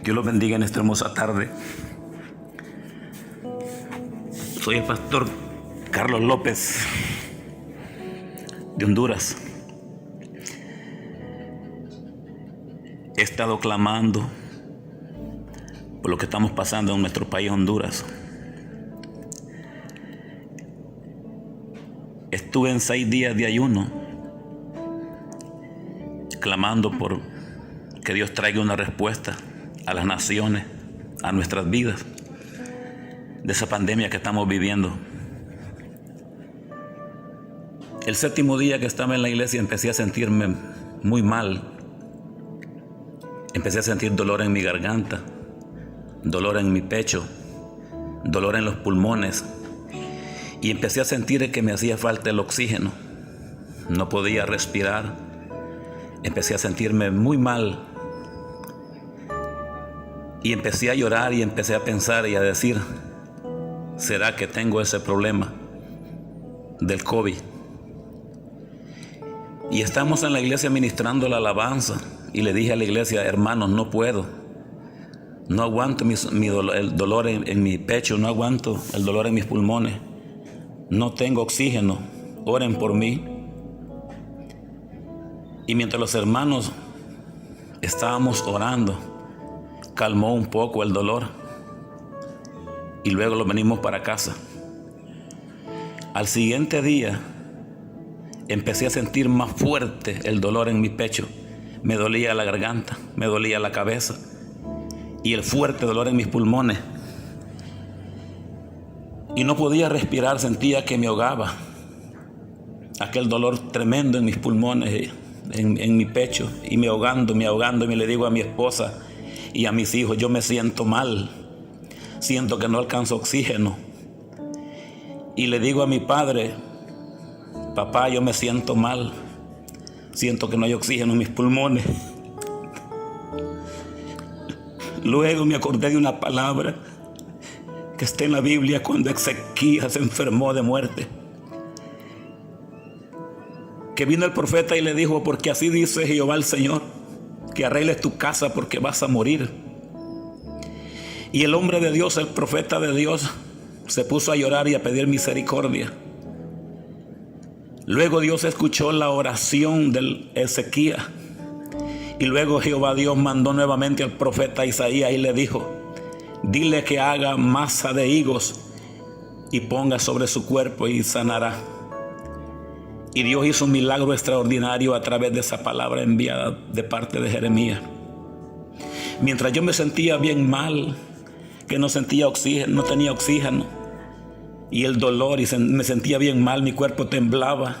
Dios los bendiga en esta hermosa tarde. Soy el pastor Carlos López de Honduras. He estado clamando por lo que estamos pasando en nuestro país, Honduras. Estuve en 6 días de ayuno, clamando por que Dios traiga una respuesta a las naciones, a nuestras vidas, de esa pandemia que estamos viviendo. El 7º día que estaba en la iglesia empecé a sentirme muy mal. Empecé a sentir dolor en mi garganta, dolor en mi pecho, dolor en los pulmones, y empecé a sentir que me hacía falta el oxígeno. No podía respirar. Empecé a sentirme muy mal. Y empecé a llorar y empecé a pensar y a decir, ¿será que tengo ese problema del COVID? Y estamos en la iglesia ministrando la alabanza y le dije a la iglesia, hermanos, no puedo. No aguanto el dolor en mi pecho, no aguanto el dolor en mis pulmones. No tengo oxígeno, oren por mí. Y mientras los hermanos estábamos orando, calmó un poco el dolor y luego lo venimos para casa. Al siguiente día empecé a sentir más fuerte el dolor en mi pecho. Me dolía la garganta, me dolía la cabeza y el fuerte dolor en mis pulmones. Y no podía respirar, sentía que me ahogaba. Aquel dolor tremendo en mis pulmones, en mi pecho, y me ahogando, y le digo a mi esposa y a mis hijos, yo me siento mal, siento que no alcanzo oxígeno. Y le digo a mi padre, papá, yo me siento mal, siento que no hay oxígeno en mis pulmones. Luego me acordé de una palabra que está en la Biblia cuando Ezequías se enfermó de muerte. Que vino el profeta y le dijo, porque así dice Jehová el Señor, que arregles tu casa porque vas a morir. Y el hombre de Dios, el profeta de Dios, se puso a llorar y a pedir misericordia. Luego Dios escuchó la oración del Ezequías. Y luego Jehová Dios mandó nuevamente al profeta Isaías y le dijo, dile que haga masa de higos y ponga sobre su cuerpo y sanará. Y Dios hizo un milagro extraordinario a través de esa palabra enviada de parte de Jeremías. Mientras yo me sentía bien mal, que no sentía oxígeno, no tenía oxígeno, y el dolor, y me sentía bien mal, mi cuerpo temblaba,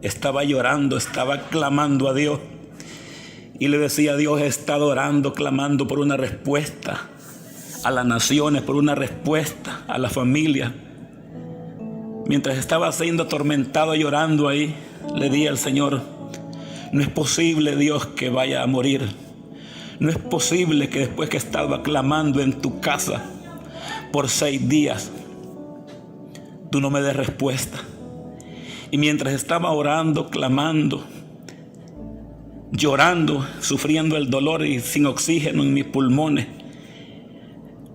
estaba llorando, estaba clamando a Dios. Y le decía a Dios, he estado orando, clamando por una respuesta a las naciones, por una respuesta a la familia. Mientras estaba siendo atormentado, llorando ahí, le dije al Señor, no es posible, Dios, que vaya a morir. No es posible que después que estaba clamando en tu casa por 6 días, tú no me des respuesta. Y mientras estaba orando, clamando, llorando, sufriendo el dolor y sin oxígeno en mis pulmones,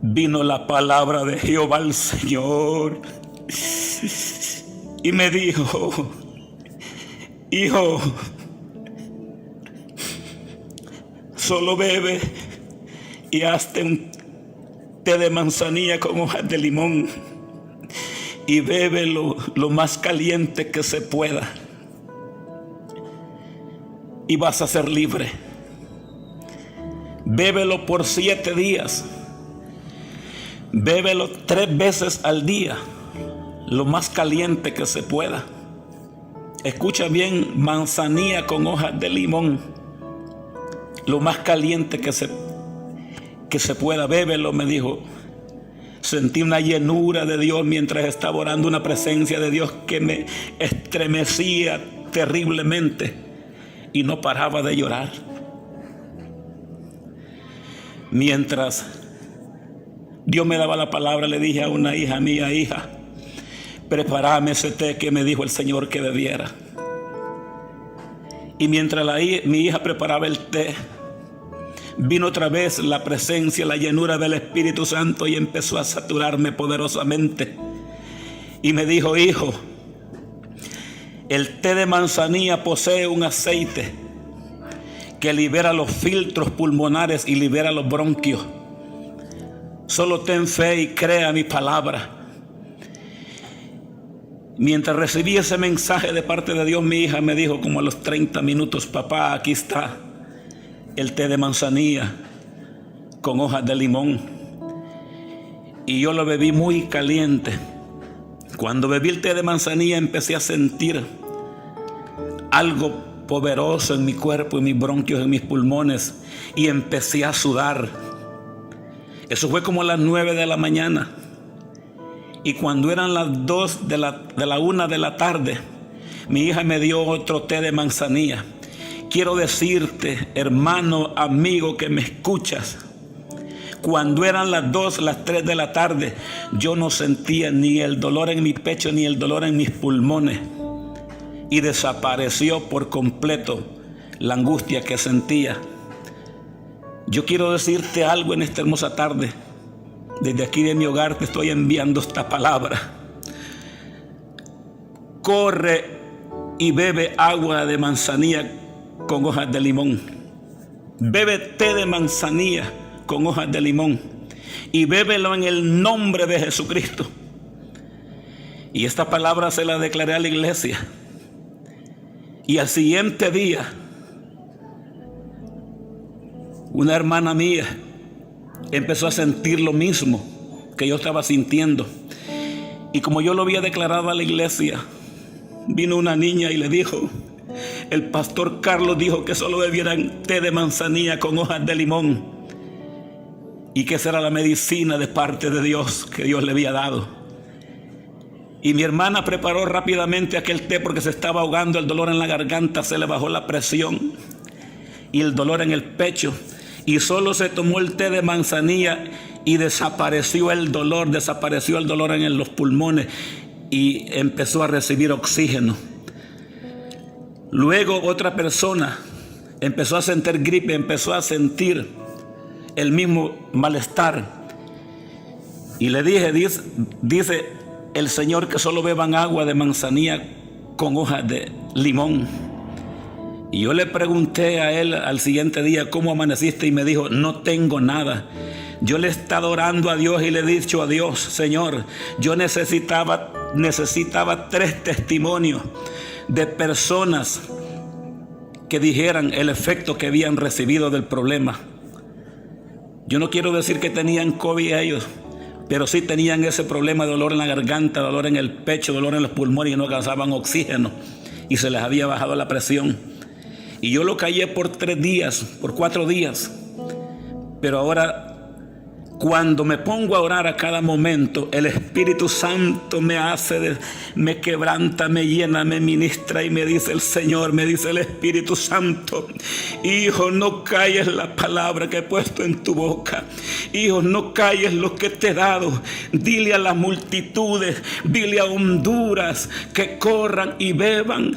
vino la palabra de Jehová el Señor y me dijo, hijo, solo bebe y hazte un té de manzanilla con hojas de limón y bebe lo más caliente que se pueda y vas a ser libre. Bébelo por 7 días. Bébelo 3 veces al día, lo más caliente que se pueda. Escucha bien, manzanilla con hojas de limón, lo más caliente que se pueda. Bébelo, me dijo. Sentí una llenura de Dios mientras estaba orando, una presencia de Dios que me estremecía terriblemente y no paraba de llorar. Mientras Dios me daba la palabra, le dije a una hija mía, hija, prepárame ese té que me dijo el Señor que bebiera. Y mientras mi hija preparaba el té, vino otra vez la presencia, la llenura del Espíritu Santo y empezó a saturarme poderosamente. Y me dijo: hijo, el té de manzanilla posee un aceite que libera los filtros pulmonares y libera los bronquios. Solo ten fe y crea mi palabra. Mientras recibí ese mensaje de parte de Dios, mi hija me dijo como a los 30 minutos: papá, aquí está el té de manzanilla con hojas de limón. Y yo lo bebí muy caliente. Cuando bebí el té de manzanilla empecé a sentir algo poderoso en mi cuerpo, en mis bronquios, en mis pulmones, y empecé a sudar. Eso fue como a las 9 de la mañana. Y cuando eran las 2 de la 1 de la tarde, mi hija me dio otro té de manzanilla. Quiero decirte, hermano, amigo que me escuchas, cuando eran las 2, las 3 de la tarde, yo no sentía ni el dolor en mi pecho ni el dolor en mis pulmones. Y desapareció por completo la angustia que sentía. Yo quiero decirte algo en esta hermosa tarde. Desde aquí de mi hogar te estoy enviando esta palabra. Corre y bebe agua de manzanilla con hojas de limón. Bebe té de manzanilla con hojas de limón y bébelo en el nombre de Jesucristo. Y esta palabra se la declaré a la iglesia. Y al siguiente día, una hermana mía empezó a sentir lo mismo que yo estaba sintiendo. Y como yo lo había declarado a la iglesia, vino una niña y le dijo: el pastor Carlos dijo que solo bebieran té de manzanilla con hojas de limón, y que esa era la medicina de parte de Dios que Dios le había dado. Y mi hermana preparó rápidamente aquel té porque se estaba ahogando, el dolor en la garganta, se le bajó la presión y el dolor en el pecho. Y solo se tomó el té de manzanilla y desapareció el dolor en los pulmones y empezó a recibir oxígeno. Luego otra persona empezó a sentir gripe, empezó a sentir el mismo malestar. Y le dije: dice el Señor que solo beban agua de manzanilla con hojas de limón. Y yo le pregunté a él al siguiente día: ¿cómo amaneciste? Y me dijo: no tengo nada. Yo le he estado orando a Dios y le he dicho a Dios: Señor, yo necesitaba 3 testimonios de personas que dijeran el efecto que habían recibido del problema. Yo no quiero decir que tenían COVID ellos, pero sí tenían ese problema de dolor en la garganta, dolor en el pecho, dolor en los pulmones y no alcanzaban oxígeno y se les había bajado la presión. Y yo lo callé por 3 días, por 4 días. Pero ahora, cuando me pongo a orar a cada momento, el Espíritu Santo me quebranta, me llena, me ministra y me dice el Señor, me dice el Espíritu Santo: hijo, no calles la palabra que he puesto en tu boca. Hijo, no calles lo que te he dado. Dile a las multitudes, dile a Honduras que corran y beban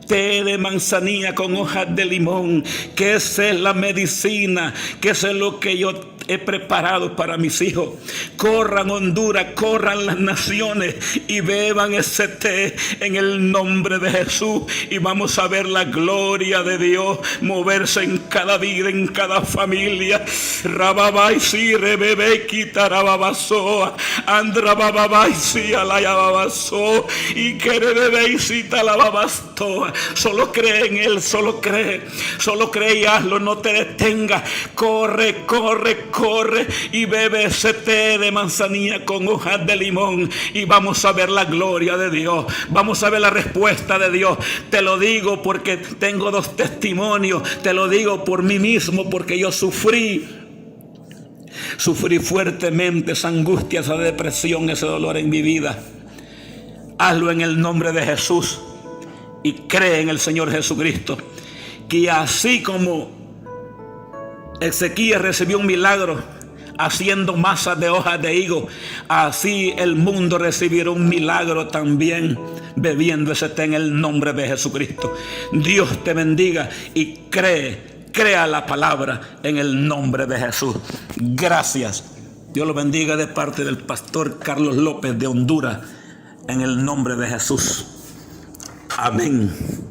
té de manzanilla con hojas de limón, que esa es la medicina, que eso es lo que yo he preparado para mis hijos. Corran Honduras, corran las naciones y beban ese té en el nombre de Jesús, y vamos a ver la gloria de Dios moverse en cada vida, en cada familia. Rababaisi rebebe quitarababasoa andra bababaisi alayababaso y querebebeisi talababastoa. Solo cree en Él, solo cree y hazlo, no te detengas. Corre y bebe ese té de manzanilla con hojas de limón y vamos a ver la gloria de Dios, vamos a ver la respuesta de Dios. Te lo digo porque tengo 2 testimonios, te lo digo por mí mismo, porque yo sufrí fuertemente esa angustia, esa depresión, ese dolor en mi vida. Hazlo en el nombre de Jesús y cree en el Señor Jesucristo, que así como Ezequías recibió un milagro haciendo masas de hojas de higo, así el mundo recibirá un milagro también bebiendo ese té en el nombre de Jesucristo. Dios te bendiga y cree crea la palabra en el nombre de Jesús. Gracias. Dios lo bendiga de parte del pastor Carlos López de Honduras, en el nombre de Jesús. Amén.